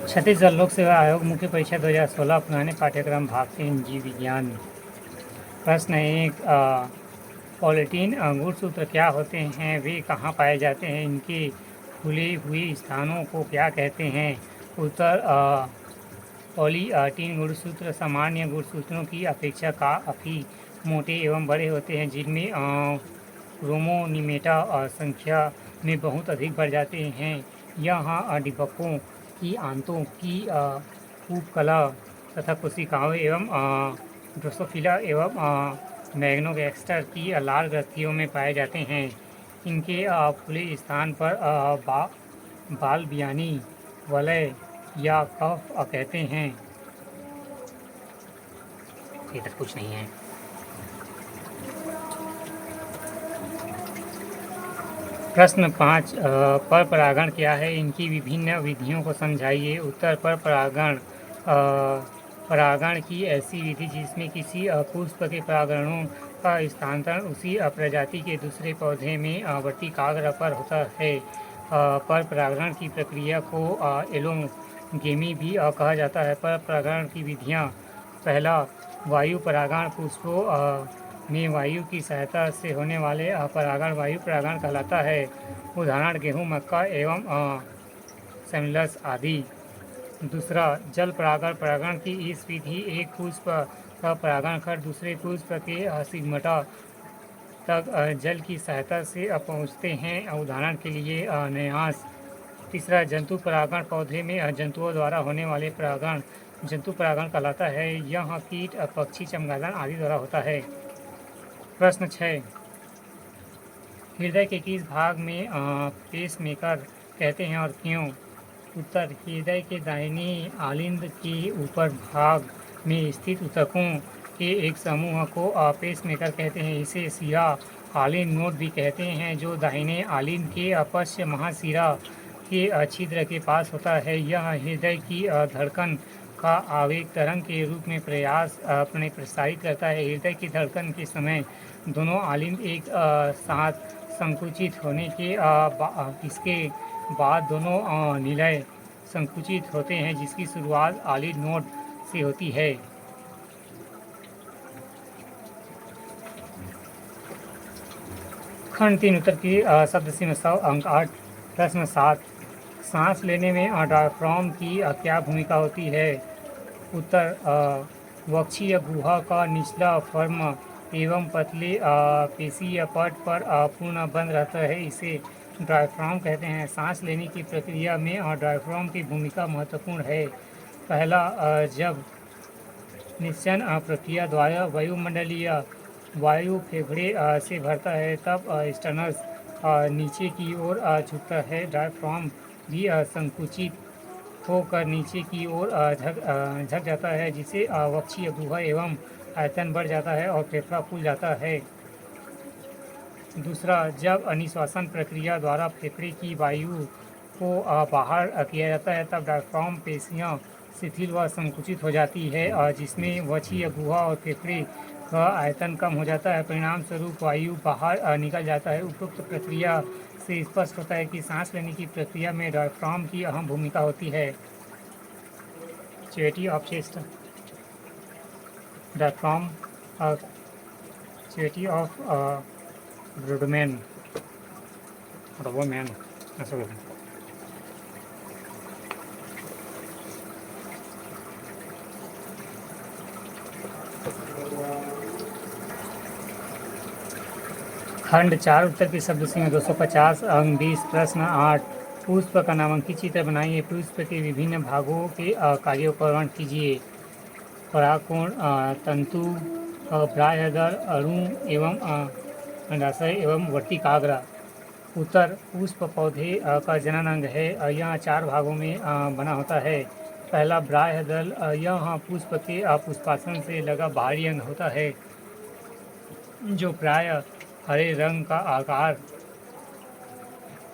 छत्तीसगढ़ लोक सेवा आयोग मुख्य परीक्षा 2016 पुराने पाठ्यक्रम भाग 3 जीव विज्ञान। प्रश्न 1 पॉलीटीन गुणसूत्र क्या होते हैं, वे कहाँ पाए जाते हैं, इनके खुले हुए स्थानों को क्या कहते हैं। उत्तर पॉलीटीन गुणसूत्र सामान्य गुणसूत्रों की अपेक्षा काफ़ी मोटे एवं बड़े होते हैं, जिनमें क्रोमोनिमेटा संख्या में बहुत अधिक बढ़ जाते हैं। यहाँ डिंबकों की आंतों की उपकला तथा कोशिकाओं एवं ड्रोसोफिला एवं मैग्नोगैस्टर की लाल ग्रंथियों में पाए जाते हैं। इनके खुले स्थान पर बालबियानी वलय या कफ कहते हैं। इधर कुछ नहीं है। प्रश्न 5 पर परागण क्या है, इनकी विभिन्न विधियों को समझाइए। उत्तर पर परागण की ऐसी विधि जिसमें किसी पुष्प के परागणों का स्थानांतरण उसी प्रजाति के दूसरे पौधे में वर्तिकाग्र पर होता है। पर परागण की प्रक्रिया को एलोगेमी भी कहा जाता है। पर परागण की विधियाँ: पहला, वायु परागण। पुष्पों में वायु की सहायता से होने वाले परागण वायु परागण कहलाता है। उदाहरण गेहूँ, मक्का एवं सेमिलस आदि। दूसरा, जल परागण। परागण की इस विधि एक पुष्प का परागण कर दूसरे पुष्प के सिग्मटा तक जल की सहायता से पहुँचते हैं। उदाहरण के लिए न्यास। तीसरा, जंतु परागण। पौधे में जंतुओं द्वारा होने वाले परागण जंतु परागण कहलाता है। यह कीट, पक्षी, चमगादड़ आदि द्वारा होता है। प्रश्न 6, हृदय के किस भाग में पेसमेकर कहते हैं और क्यों। उत्तर, हृदय के दाहिने आलिंद के ऊपर भाग में स्थित ऊतकों के एक समूह को पेसमेकर कहते हैं। इसे शिरा आलिंद नोड भी कहते हैं, जो दाहिने आलिंद के पश्च महाशिरा के छिद्र के पास होता है। यह हृदय की धड़कन का आवेग तरंग के रूप में प्रसारित करता है। हृदय की धड़कन के समय दोनों आलिंद एक साथ संकुचित होने के इसके बाद दोनों निलय संकुचित होते हैं, जिसकी शुरुआत आलिंद नोड से होती है। खंड 3 उत्तर की शब्द सीमा 100 अंक 8। प्रश्न 7, सांस लेने में डायफ्राम की क्या भूमिका होती है। उत्तर, वक्षीय गुहा का निचला फर्म एवं पतले पेशीय पट पर पूर्ण बंद रहता है, इसे डायफ्राम कहते हैं। सांस लेने की प्रक्रिया में डायफ्राम की भूमिका महत्वपूर्ण है। पहला, जब निश्चन प्रक्रिया द्वारा वायुमंडलीय वायु फेफड़े से भरता है, तब स्टर्नस नीचे की ओर झुकता है। डायफ्राम भी संकुचित होकर नीचे की ओर झक जाता है, जिससे वक्षीय गुहा एवं आयतन बढ़ जाता है और फेफड़ा फूल जाता है। दूसरा, जब निश्वासन प्रक्रिया द्वारा फेफड़े की वायु को बाहर किया जाता है, तब डायफ्राम पेशियाँ शिथिल व संकुचित हो जाती है, जिसमें वक्षीय गुहा और फेफड़े का आयतन कम हो जाता है। परिणाम स्वरूप वायु बाहर निकल जाता है। उपरोक्त प्रक्रिया से स्पष्ट होता है कि सांस लेने की प्रक्रिया में डायफ्राम की अहम भूमिका होती है। Cavity of chest. Diaphragm cavity of ब्रोडमैन मैन। खंड 4 उत्तर की शब्द सीमा 250 अंक 20। प्रश्न 8, पुष्प का नामांकित चित्र बनाइए। पुष्प के विभिन्न भागों के कार्यों का वर्णन कीजिए। परागकोण, तंतु, बाह्यदल, अणु एवं अंडाशय एवं वर्तिकाग्र। उत्तर, पुष्प पौधे का जनन अंग है। यह 4 भागों में बना होता है। पहला, बाह्यदल। यह पुष्प के पुष्पासन से लगा बाहरी अंग होता है, जो प्राय हरे रंग का आकार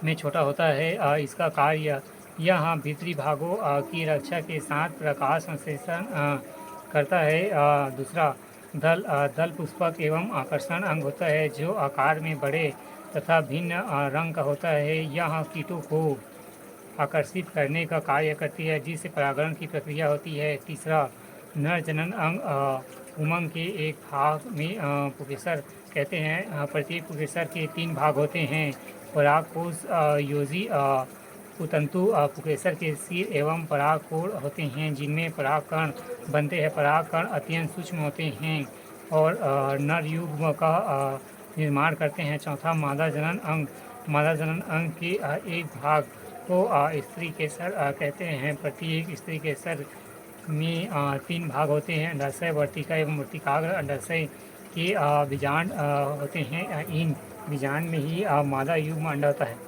में छोटा होता है। इसका कार्य यह भीतरी भागों की रक्षा के साथ प्रकाश संश्लेषण करता है। दूसरा, दल पुष्पक एवं आकर्षण अंग होता है, जो आकार में बड़े तथा भिन्न रंग का होता है। यह कीटों को आकर्षित करने का कार्य करती है, जिससे परागण की प्रक्रिया होती है। तीसरा, नर जनन अंग उमंग के एक भाग में पुकेसर कहते हैं। प्रत्येक पुकेसर के 3 भाग होते हैं। परागकोश योजी कुतंतु पुकेसर के सिर एवं परागकोण होते हैं, जिनमें परागकण बनते हैं। परागकण अत्यंत सूक्ष्म होते हैं और नर युग्म का निर्माण करते हैं। चौथा, मादा जनन अंग। मादा जनन अंग के एक भाग को स्त्री केसर कहते हैं। प्रत्येक स्त्री केसर में 3 भाग होते हैं, अंडाशय, वर्तिका एवं वर्तिकाग्र। अंडाशय के बीजांड होते हैं। इन बीजांड में ही मादा युग्म अंडा होता है।